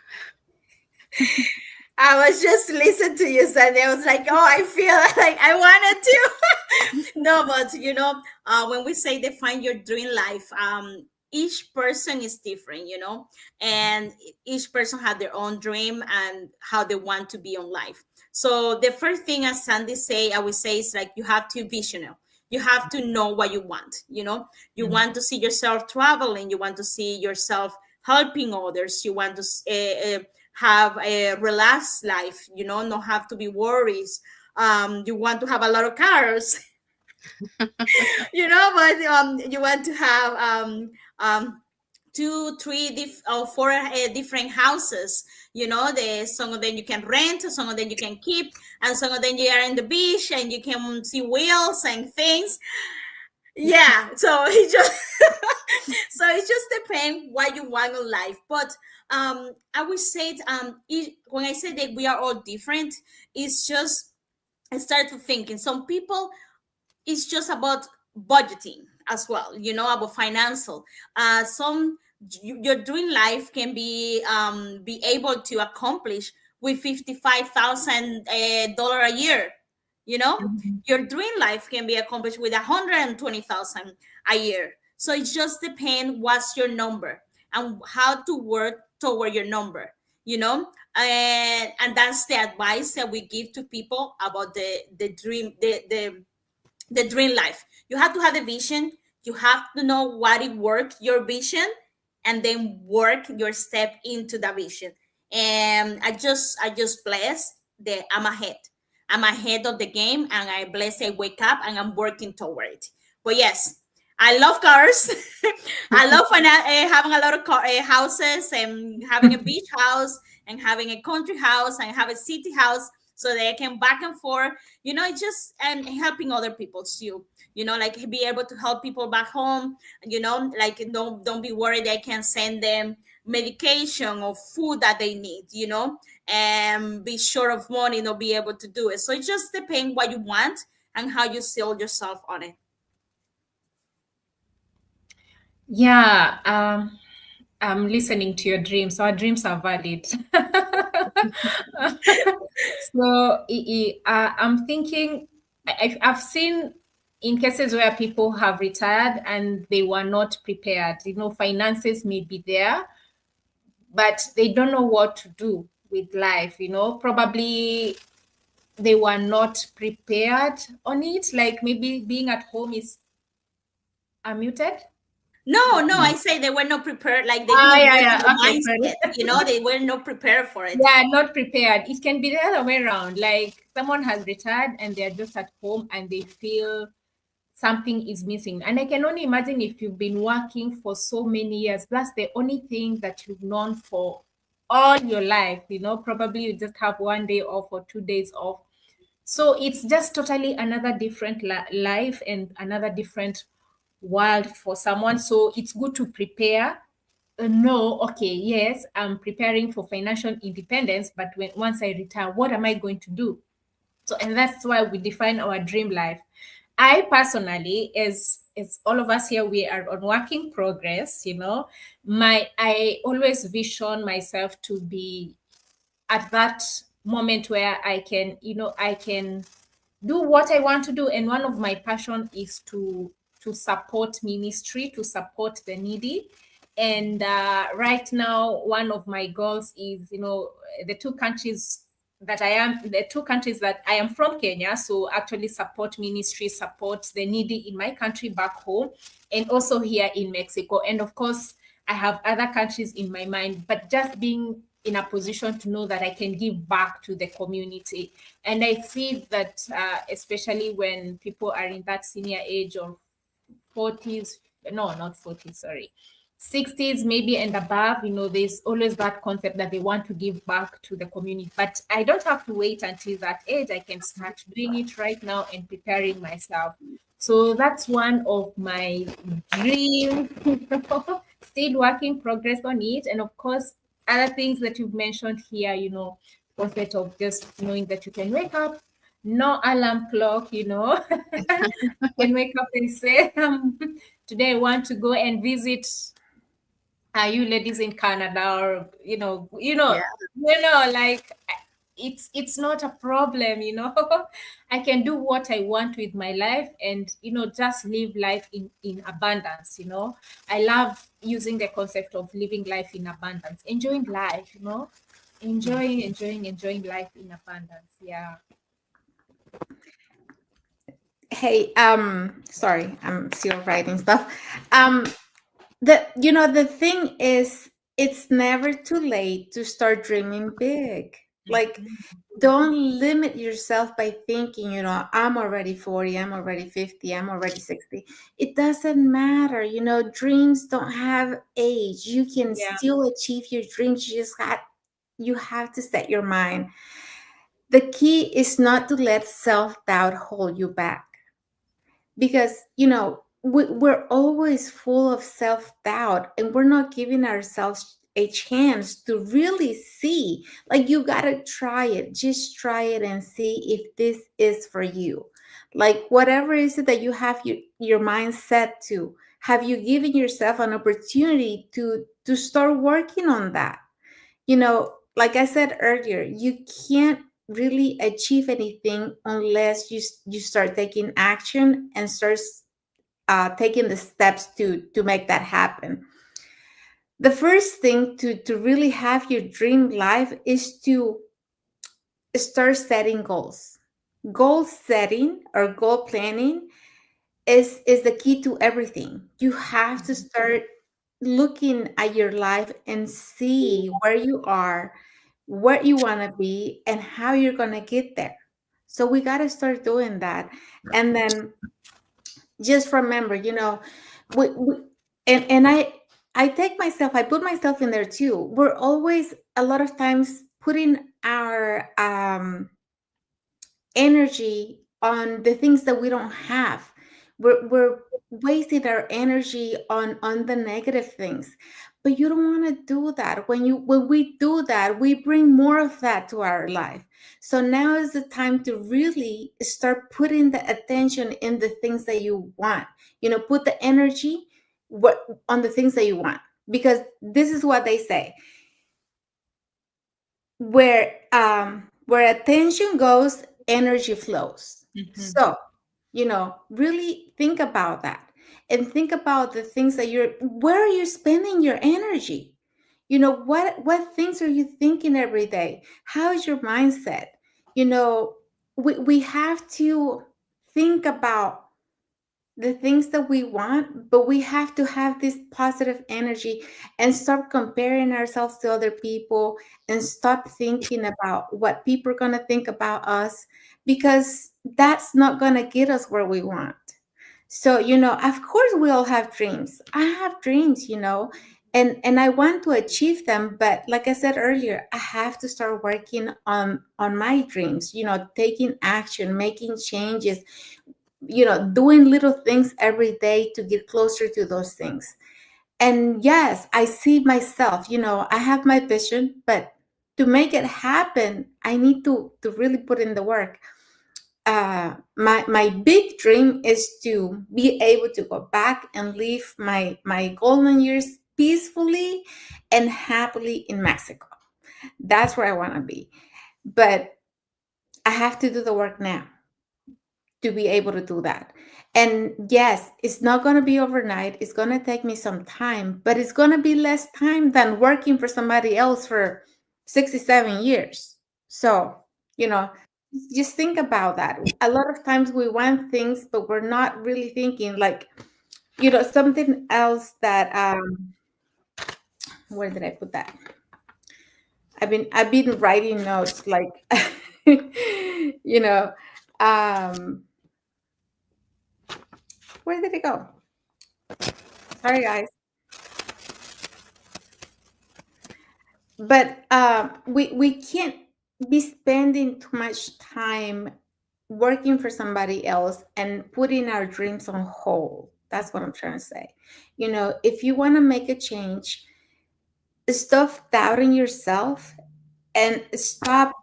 I was just listening to you, Sandy. I was like, oh, I feel like I wanted to. No, but when we say define your dream life, each person is different, and each person had their own dream and how they want to be on life. So the first thing, as Sandy say, I would say, is like you have to visionary. You have to know what you want. You want to see yourself traveling. You want to see yourself helping others. You want to have a relaxed life. Not have to be worries. You want to have a lot of cars. But you want to have two, three, or four different houses. Some of them you can rent, some of them you can keep, and some of them you are in the beach and you can see whales and things. Yeah, so it just it just depends what you want in life. But I would say when I say that we are all different, it's just I start to thinking some people, it's just about budgeting as well, about financial. Some your dream life can be able to accomplish with $55,000 a year. Mhm. Your dream life can be accomplished with 120,000 a year. So it just depends what's your number and how to work toward your number. And that's the advice that we give to people about the dream, the dream life. You have to have a vision. You have to know what it work your vision, and then work your step into the vision. And I just blessed that I'm ahead of the game, and I bless I wake up and I'm working toward it. But yes, I love cars. I love having a lot of houses, and having a beach house, and having a country house, and have a city house, so that I can back and forth. It's just and helping other people too. Like be able to help people back home. Like don't be worried. I can send them medication or food that they need. And be short of money, not be able to do it. So it just depends what you want and how you sell yourself on it. Yeah, I'm listening to your dreams. Our dreams are valid. So I'm thinking, I've seen in cases where people have retired and they were not prepared. Finances may be there, but they don't know what to do with life. Probably they were not prepared on it. Like maybe being at home is muted. No, no, I say they were not prepared. Like they Ah, didn't yeah, work on yeah. the Okay, mindset. sorry. They were not prepared for it. Yeah, not prepared. It can be the other way around. Like someone has retired and they're just at home and they feel something is missing. And I can only imagine if you've been working for so many years, that's the only thing that you've known for all your life. Probably you just have one day off or 2 days off. So it's just totally another different life and another different world for someone. So it's good to prepare. No, okay, yes, I'm preparing for financial independence, but once I retire, what am I going to do? So, and that's why we define our dream life. I personally, as all of us here, we are on working progress. I always vision myself to be at that moment where I can do what I want to do. And one of my passion is to support ministry, to support the needy. And right now, one of my goals is, the two countries that I am from, Kenya. So actually support ministry, support the needy in my country back home, and also here in Mexico. And of course, I have other countries in my mind, but just being in a position to know that I can give back to the community. And I see that especially when people are in that senior age of 40s, no, not 40s, sorry. 60s maybe and above, there's always that concept that they want to give back to the community. But I don't have to wait until that age. I can start doing it right now and preparing myself. So that's one of my dreams. Still working progress on it. And of course, other things that you've mentioned here, concept of just knowing that you can wake up, no alarm clock, can wake up and say, today I want to go and visit you ladies in Canada, or Yeah. like it's not a problem. I can do what I want with my life, and just live life in abundance. I love using the concept of living life in abundance, enjoying life. Enjoying life in abundance. Yeah. Hey, sorry, I'm still writing stuff. The thing is, it's never too late to start dreaming big. Like, don't limit yourself by thinking, I'm already 40, I'm already 50, I'm already 60. It doesn't matter. Dreams don't have age. You can Yeah. still achieve your dreams. You have to set your mind. The key is not to let self-doubt hold you back, because we're always full of self-doubt, and we're not giving ourselves a chance to really see. Like, you gotta try it. Just try it and see if this is for you. Like, whatever is it that you have your mind set to, have you given yourself an opportunity to start working on that? Like I said earlier, you can't really achieve anything unless you start taking action and start taking the steps to make that happen. The first thing to really have your dream life is to start setting goals. Goal setting or goal planning is the key to everything. You have to start looking at your life and see where you are, where you want to be, and how you're going to get there. So we got to start doing that. And then just remember, we and I put myself in there too. We're always a lot of times putting our energy on the things that we don't have. We're wasting our energy on the negative things. But you don't want to do that. When we do that, we bring more of that to our life. So now is the time to really start putting the attention in the things that you want. Put the energy on the things that you want, because this is what they say: where attention goes, energy flows. So really think about that, and think about the things that where are you spending your energy. What things are you thinking every day? How is your mindset? We have to think about the things that we want, but we have to have this positive energy and stop comparing ourselves to other people, and stop thinking about what people are going to think about us, because that's not going to get us where we want. So, of course we all have dreams. I have dreams, and I want to achieve them, but like I said earlier, I have to start working on my dreams, taking action, making changes, doing little things every day to get closer to those things. And yes, I see myself, I have my vision, but to make it happen, I need to really put in the work. My big dream is to be able to go back and live my golden years peacefully and happily in Mexico. That's where I want to be. But I have to do the work now to be able to do that. And yes, it's not going to be overnight. It's going to take me some time, but it's going to be less time than working for somebody else for 67 years. So, you know, just think about that. A lot of times we want things, but we're not really thinking, like, something else that where did I put that? I've been writing notes, like, you know, um where did it go? Sorry, guys. but we can't be spending too much time working for somebody else and putting our dreams on hold. That's what I'm trying to say. You know, if you want to make a change, stop doubting yourself and stop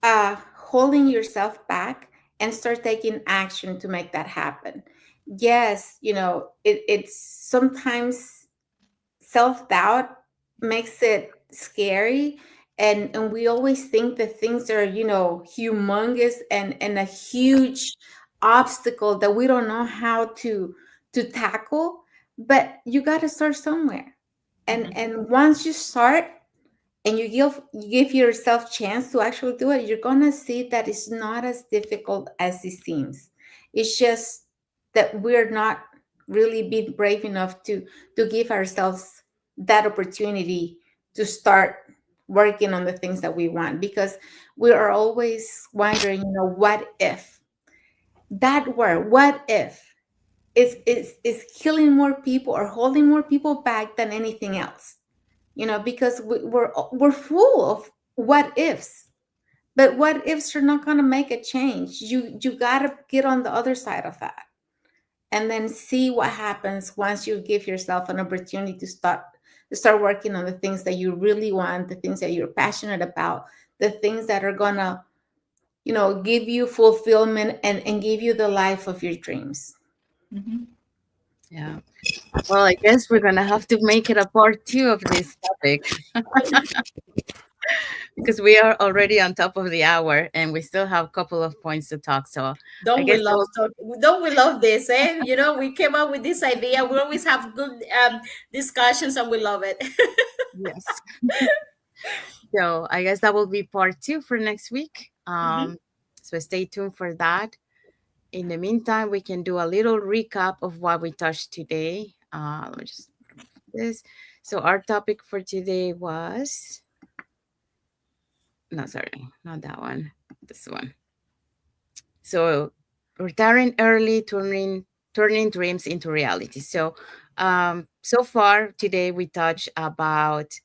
holding yourself back and start taking action to make that happen. Yes, you know, it's sometimes self doubt makes it scary. And we always think that things are, you know, humongous and a huge obstacle that we don't know how to tackle. But you got to start somewhere. And once you start, and you give yourself chance to actually do it, you're gonna see that it's not as difficult as it seems. It's just that we're not really being brave enough to give ourselves that opportunity to start working on the things that we want, because we are always wondering, you know, what if that word, what if is killing more people or holding more people back than anything else, you know, because we're full of what ifs. But what ifs are not going to make a change. You got to get on the other side of that and then see what happens once you give yourself an opportunity to start working on the things that you really want, the things that you're passionate about, the things that are going to, you know, give you fulfillment and give you the life of your dreams. Mhm. Yeah. Well, I guess we're gonna have to make it a part two of this topic because we are already on top of the hour and we still have a couple of points to talk. So I Don't we guess love we'll, don't we love this, eh? You know, we came up with this idea. We always have good discussions, and we love it. yes. So I guess that will be part two for next week. Mhm. So stay tuned for that. In the meantime, we can do a little recap of what we touched today. Let me just this. So our topic for today was no, sorry, not that one. This one. So retiring early, turning dreams into reality. So so far today we touched about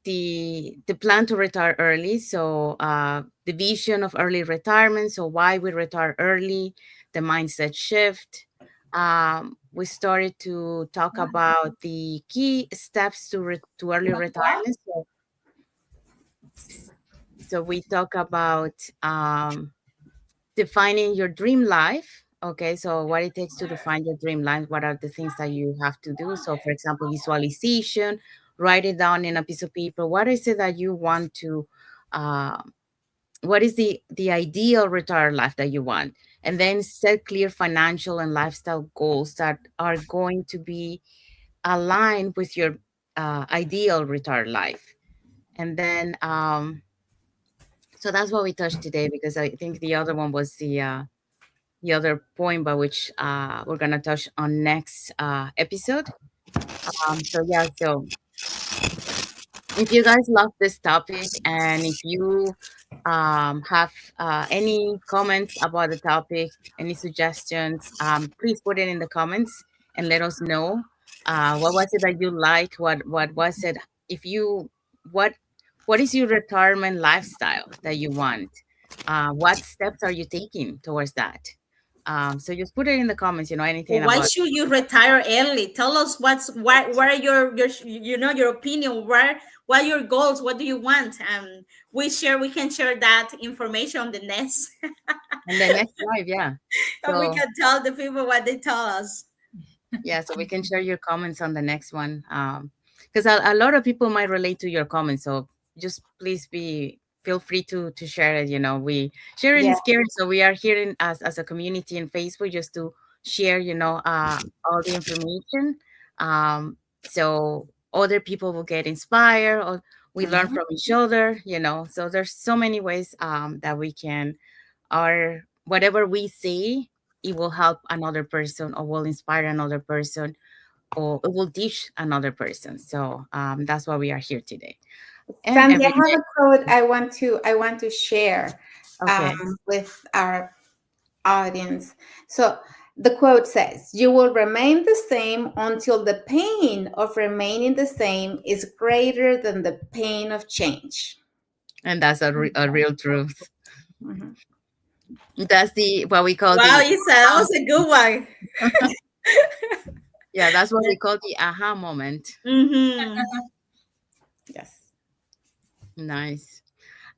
the plan to retire early. So the vision of early retirement. So why we retire early, the mindset shift. We started to talk about the key steps to early retirement. So we talk about defining your dream life. Okay, so what it takes to define your dream life, what are the things that you have to do? So, for example, visualization, write it down in a piece of paper. What is it that you want to, uh, what is the ideal retired life that you want? And then set clear financial and lifestyle goals that are going to be aligned with your ideal retired life. And then, so that's what we touched today because I think the other one was the other point by which we're gonna touch on next episode. So yeah, so if you guys love this topic and if you have any comments about the topic, any suggestions, please put it in the comments and let us know. What was it that you like? What was it? If you what what is your retirement lifestyle that you want? What steps are you taking towards that? So just put it in the comments. You know anything Why about should you retire early? Tell us what are your you know your opinion. What are your goals? What do you want? We can share that information on the next, and the next live? Yeah. and we So can tell the people what they tell us. yeah, so we can share your comments on the next one. Because a lot of people might relate to your comments. So just please be feel free to share it. You know, we sharing Yeah. is caring. So we are here in as a community in Facebook just to share, you know, all the information. So other people will get inspired or we learn Mhm. from each other, you know. So there's so many ways that we can or whatever we say it will help another person or will inspire another person or it will teach another person. So that's why we are here today and Sandy, I every have day. a quote I want to share Okay. with our audience. So The quote says, "You will remain the same until the pain of remaining the same is greater than the pain of change." And that's a real truth. Mhm. That's the what we call Wow, the Isa, that was a good one. yeah, that's what we call the aha moment. Mm-hmm. Yes. Nice.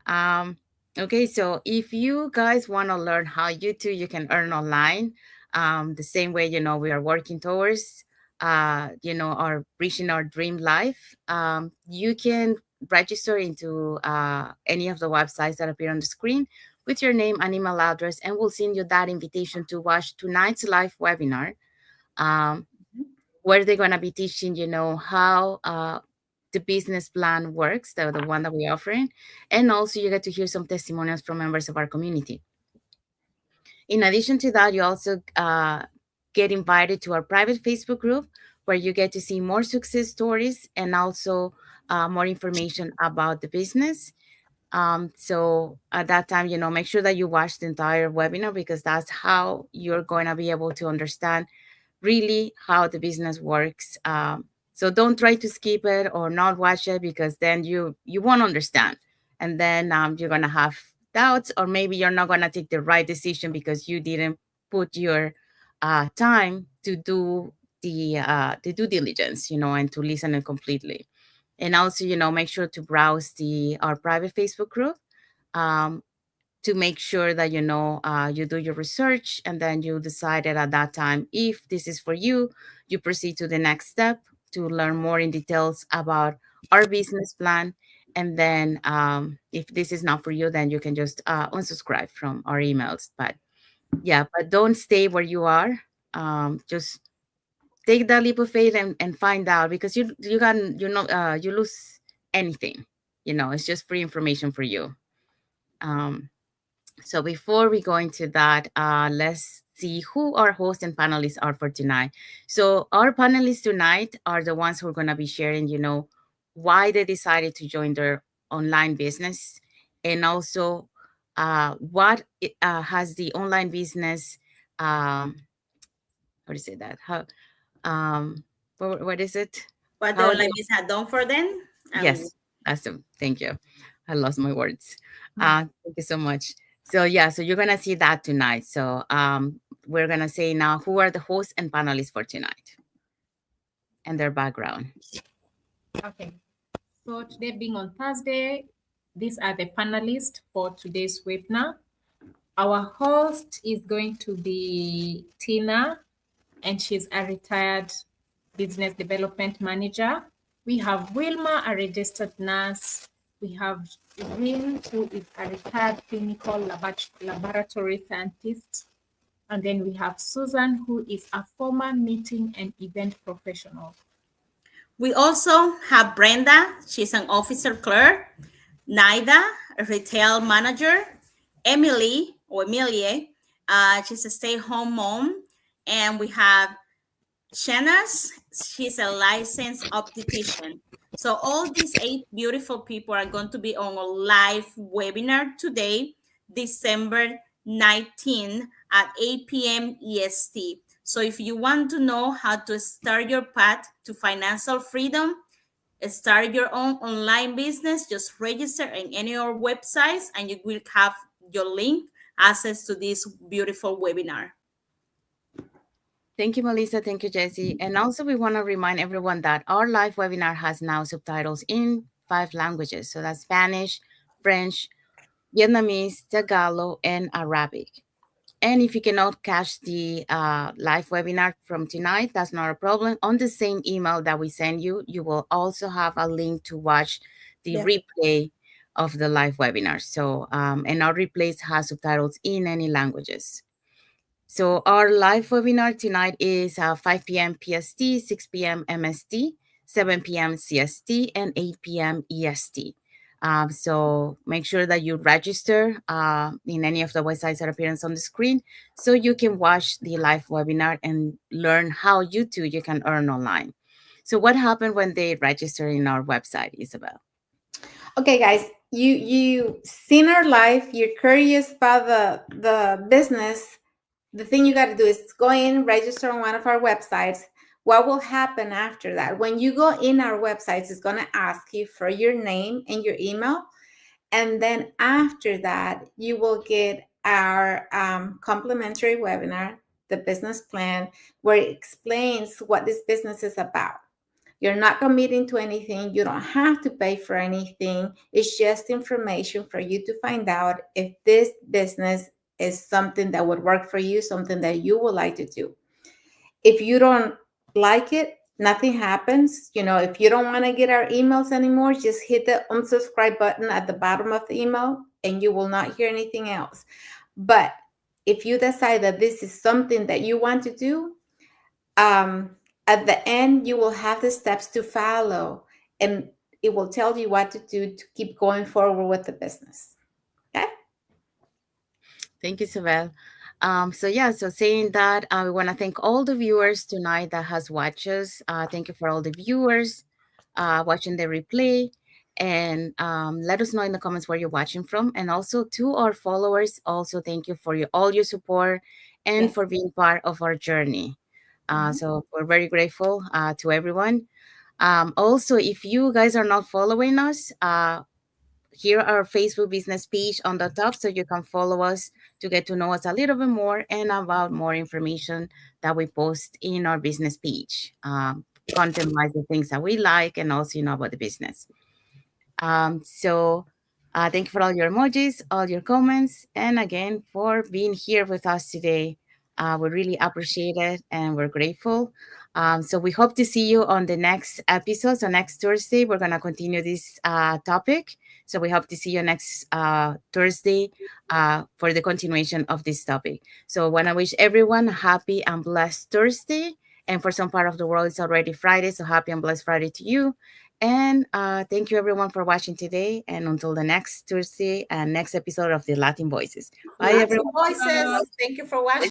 Um, okay, so if you guys want to learn how you can earn online, the same way, we are working towards, our reaching our dream life, you can register into any of the websites that appear on the screen with your name and email address, and we'll send you that invitation to watch tonight's live webinar. Um, where they're going to be teaching, how the business plan works, the one that we're offering. And also you get to hear some testimonials from members of our community. In addition to that, you also get invited to our private Facebook group where you get to see more success stories and also more information about the business. So at that time, make sure that you watch the entire webinar because that's how you're going to be able to understand really how the business works. So don't try to skip it or not watch it because then you won't understand, and then you're gonna have doubts, or maybe you're not gonna take the right decision because you didn't put your time to do the due diligence, and to listen it completely. And also, make sure to browse the our private Facebook group. Um, to make sure that you do your research, and then you decided at that time if this is for you, you proceed to the next step to learn more in details about our business plan. And then if this is not for you, then you can just unsubscribe from our emails. But yeah, but don't stay where you are. Just take that leap of faith and find out, because you lose anything. It's just free information for you. um, so before we go into that, let's see who our hosts and panelists are for tonight. So our panelists tonight are the ones who are going to be sharing, why they decided to join their online business, and also has the online business, how to say that? How what is it? What the How the online business had done for them. And Yes, awesome. Thank you. I lost my words. Thank you so much. So yeah, so you're gonna see that tonight. So we're gonna say now who are the hosts and panelists for tonight and their background. Okay. So today being on Thursday, these are the panelists for today's webinar. Our host is going to be Tina, and she's a retired business development manager. We have Wilma, a registered nurse. We have Rin, who is a retired clinical laboratory scientist. And then we have Susan, who is a former meeting and event professional. we also have Brenda. She's an officer clerk. Naida, a retail manager. Emily or Emilie, she's a stay-home mom. And we have Shanna's, she's a licensed optician. So all these 8 beautiful people are going to be on a live webinar today, December 19 at 8 p.m. EST. So if you want to know how to start your path to financial freedom, start your own online business, just register in any of our websites and you will have your link access to this beautiful webinar. Thank you, Melissa. Thank you, Jesse. And also we want to remind everyone that our live webinar has now subtitles in 5 languages. So that's Spanish, French, Vietnamese, Tagalog, and Arabic. And if you cannot catch the live webinar from tonight, that's not a problem. On the same email that we send you, you will also have a link to watch the replay of the live webinar. So, and our replays has subtitles in any languages. So our live webinar tonight is 5 p.m. PST, 6 p.m. MST, 7 p.m. CST, and 8 p.m. EST. So make sure that you register in any of the websites that appear on the screen so you can watch the live webinar and learn how you can earn online. So what happened when they register in our website, Isabel? Okay, guys, you seen our life. You're curious about the business, the thing you got to do is go in, register on one of our websites. What will happen after that? When you go in our websites, it's going to ask you for your name and your email. And then after that, you will get our complimentary webinar, the business plan, where it explains what this business is about. You're not committing to anything. You don't have to pay for anything. It's just information for you to find out if this business is something that would work for you, something that you would like to do. If you don't like it, nothing happens. If you don't want to get our emails anymore, just hit the unsubscribe button at the bottom of the email and you will not hear anything else. But if you decide that this is something that you want to do, at the end, you will have the steps to follow and it will tell you what to do to keep going forward with the business. Okay? Thank you, Isabel. So saying that, we want to thank all the viewers tonight that has watched us. Thank you for all the viewers watching the replay. And let us know in the comments where you're watching from. And also to our followers, also thank you for all your support and for being part of our journey. So we're very grateful to everyone. Also, if you guys are not following us, here our Facebook business page on the top, so you can follow us to get to know us a little bit more and about more information that we post in our business page. Content wise, the things that we like, and also about the business. Thank you for all your emojis, all your comments, and again for being here with us today. We really appreciate it and we're grateful. So we hope to see you on the next episode. So next Thursday, we're going to continue this topic. So we hope to see you next Thursday for the continuation of this topic. So I want to wish everyone a happy and blessed Thursday. And for some part of the world, it's already Friday. So happy and blessed Friday to you. And thank you everyone for watching today. And until the next Thursday and next episode of the Latin Voices. Bye, Latin everyone. Voices. Thank you for watching.